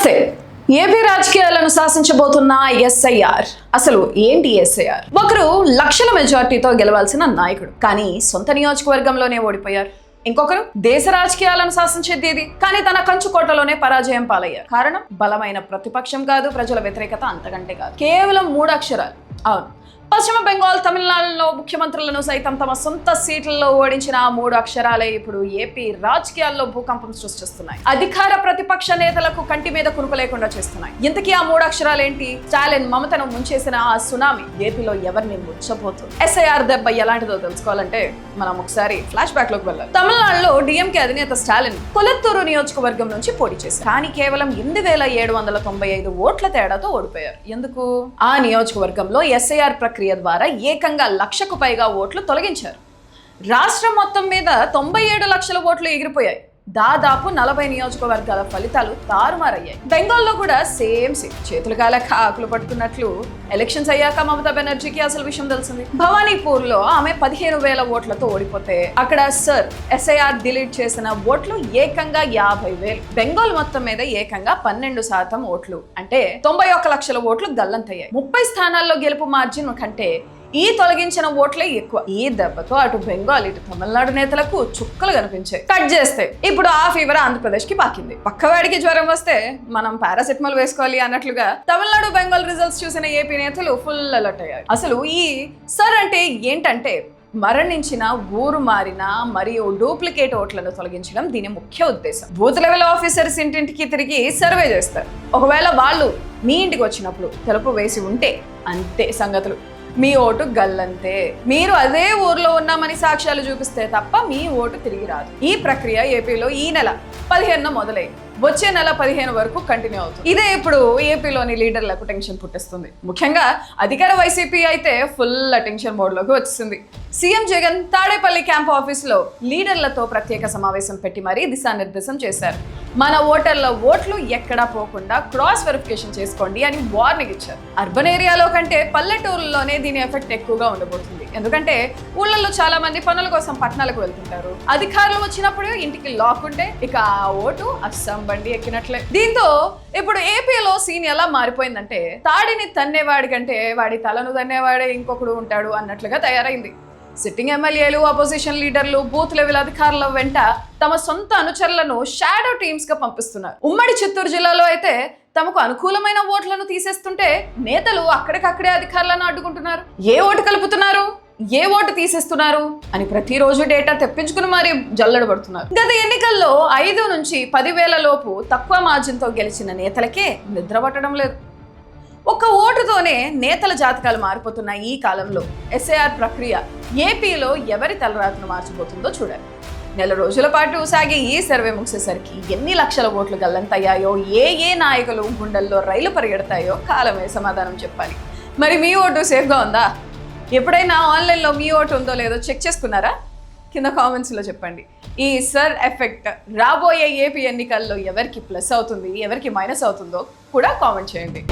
నమస్తే. ఏపీ రాజకీయాలను శాసించబోతున్న ఎస్ఐఆర్. అసలు ఏంటి ఎస్ఐఆర్? ఒకరు లక్షల మెజార్టీతో గెలవాల్సిన నాయకుడు, కానీ సొంత నియోజకవర్గంలోనే ఓడిపోయారు. ఇంకొకరు దేశ రాజకీయాలను శాసించేది కానీ తన కంచుకోటలోనే పరాజయం పాలయ్యారు. కారణం బలమైన ప్రతిపక్షం కాదు, ప్రజల వ్యతిరేకత అంతకంటే కాదు, కేవలం 3 అక్షరాలు. అవును, పశ్చిమ బెంగాల్, తమిళనాడులో ముఖ్యమంత్రులను సైతం తమ సొంత సీట్లలో ఓడించిన ఆ 3 అక్షరాలే ఇప్పుడు ఏపీ రాజకీయాల్లో భూకంపం సృష్టిస్తున్నాయి. అధికార ప్రతిపక్ష నేతలకు కంటి మీద కునుకు లేకుండా చేస్తున్నాయి. ఇంతకీ ఆ 3 అక్షరాలేంటి? స్టాలిన్ మమతను ముంచేసిన ఆ సునామీ ఏపీలో ఎవరిని ముంచబోతుంది? ఎస్ఐఆర్ దెబ్బ ఎలాంటిదో తెలుసుకోవాలంటే మనం ఒకసారి ఫ్లాష్ బ్యాక్ లోకి వెళ్ళాలి. తమిళనాడులో డిఎంకే అధినేత స్టాలిన్ కొలత్తూరు నియోజకవర్గం నుంచి పోటీ చేశారు, కానీ కేవలం 8795 ఓట్ల తేడాతో ఓడిపోయారు. ఎందుకు? ఆ నియోజకవర్గంలో ఎస్ఐఆర్ ప్రక్రియ ద్వారా ఏకంగా 1,00,000కు పైగా ఓట్లు తొలగించారు. రాష్ట్రం మొత్తం మీద 97 లక్షల ఓట్లు ఎగిరిపోయాయి. దాదాపు 40 నియోజకవర్గాల ఫలితాలు తారుమారయ్యాయి. బెంగాల్లో కూడా సేమ్ చేతులు కాలేక ఆకులు పట్టుకున్నట్లు ఎలక్షన్స్ అయ్యాక మమతా బెనర్జీకి అసలు విషయం తెలిసింది. భవానీపూర్ లో ఆమె 15,000 ఓట్లతో ఓడిపోతే అక్కడ ఎస్ఐఆర్ డిలీట్ చేసిన ఓట్లు ఏకంగా 50,000. బెంగాల్ మొత్తం మీద ఏకంగా 12% ఓట్లు, అంటే 91 లక్షల ఓట్లు గల్లంతయ్యాయి. 30 స్థానాల్లో గెలుపు మార్జిన్ కంటే ఈ తొలగించిన ఓట్లే ఎక్కువ. ఈ దెబ్బతో అటు బెంగాల్ ఇటు తమిళనాడు నేతలకు చుక్కలు కనిపించాయి. కట్ చేస్తే ఇప్పుడు ఆ ఫీవర్ ఆంధ్రప్రదేశ్ కి పాకింది. పక్కవాడికి జ్వరం వస్తే మనం పారాసెటమాల్ వేసుకోవాలి అన్నట్లుగా తమిళనాడు బెంగాల్ రిజల్ట్స్ చూసిన ఏపీ నేతలు ఫుల్ అలర్ట్ అయ్యారు. అసలు ఈ అంటే ఏంటంటే మరణించిన, ఊరు మారిన మరియు డూప్లికేట్ ఓట్లను తొలగించడం దీని ముఖ్య ఉద్దేశం. బూత్ లెవెల్ ఆఫీసర్స్ ఇంటింటికి తిరిగి సర్వే చేస్తారు. ఒకవేళ వాళ్ళు మీ ఇంటికి వచ్చినప్పుడు తెలుపు వేసి ఉంటే అంతే సంగతులు, మీ ఓటు గల్లంతే. మీరు అదే ఊర్లో ఉన్నామని సాక్ష్యాలు చూపిస్తే తప్ప మీ ఓటు తిరిగి రాదు. ఈ ప్రక్రియ ఏపీలో ఈ నెల 15న మొదలై వచ్చే నెల 15 వరకు కంటిన్యూ అవుతుంది. ఇదే ఇప్పుడు ఏపీలోని లీడర్లకు టెన్షన్ పుట్టిస్తుంది. ముఖ్యంగా అధికార వైసీపీ అయితే ఫుల్ అటెన్షన్ మోడ్లోకి వచ్చింది. సీఎం జగన్ తాడేపల్లి క్యాంప్ ఆఫీసులో లీడర్లతో ప్రత్యేక సమావేశం పెట్టి మరీ దిశానిర్దేశం చేశారు. మన ఓటర్ల ఓట్లు ఎక్కడా పోకుండా క్రాస్ వెరిఫికేషన్ చేసుకోండి అని వార్నింగ్ ఇచ్చారు. అర్బన్ ఏరియాలో కంటే పల్లెటూరులోనే దీని ఎఫెక్ట్ ఎక్కువగా ఉండబోతుంది. ఎందుకంటే ఊళ్ళల్లో చాలా మంది పనుల కోసం పట్టణాలకు వెళ్తుంటారు. అధికారులు వచ్చినప్పుడు ఇంటికి లాక్ ఉంటే ఇక ఆ ఓటు అస్సాం బండి ఎక్కినట్లే. దీంతో ఇప్పుడు ఏపీలో సీన్ ఎలా మారిపోయిందంటే తాడిని తన్నేవాడి కంటే వాడి తలను తన్నేవాడే ఇంకొకడు ఉంటాడు అన్నట్లుగా తయారైంది. సిట్టింగ్ ఎమ్మెల్యేలు, అపోజిషన్ లీడర్లు బూత్ లెవెల్ అధికారుల వెంట తమ సొంత అనుచరులను షాడో టీమ్స్ గా పంపిస్తున్నారు. ఉమ్మడి చిత్తూరు జిల్లాలో అయితే తమకు అనుకూలమైన ఓట్లను తీసేస్తుంటే నేతలు అక్కడికక్కడే అధికారులను అడ్డుకుంటున్నారు. ఏ ఓటు కలుపుతున్నారు, ఏ ఓటు తీసేస్తున్నారు అని ప్రతిరోజు డేటా తెప్పించుకుని మరి జల్లెడ పడుతున్నారు. గత ఎన్నికల్లో 5 నుంచి 10,000 లోపు తక్కువ మార్జిన్ తో గెలిచిన నేతలకే నిద్ర పట్టడం లేదు. ఒక్క ఓటుతోనే నేతల జాతకాలు మారిపోతున్న ఈ కాలంలో ఎస్ఐఆర్ ప్రక్రియ ఏపీలో ఎవరి తలరాతను మార్చిపోతుందో చూడాలి. నెల రోజుల పాటు సాగే ఈ సర్వే ముగిసేసరికి ఎన్ని లక్షల ఓట్లు గల్లంతయ్యాయో, ఏ నాయకులు గుండెల్లో రైలు పరిగెడతాయో కాలమే సమాధానం చెప్పాలి. మరి మీ ఓటు సేఫ్గా ఉందా? ఎప్పుడైనా ఆన్లైన్లో మీ ఓటు ఉందో లేదో చెక్ చేసుకున్నారా? కింద కామెంట్స్లో చెప్పండి. ఈ ఎఫెక్ట్ రాబోయే ఏపీ ఎన్నికల్లో ఎవరికి ప్లస్ అవుతుంది, ఎవరికి మైనస్ అవుతుందో కూడా కామెంట్ చేయండి.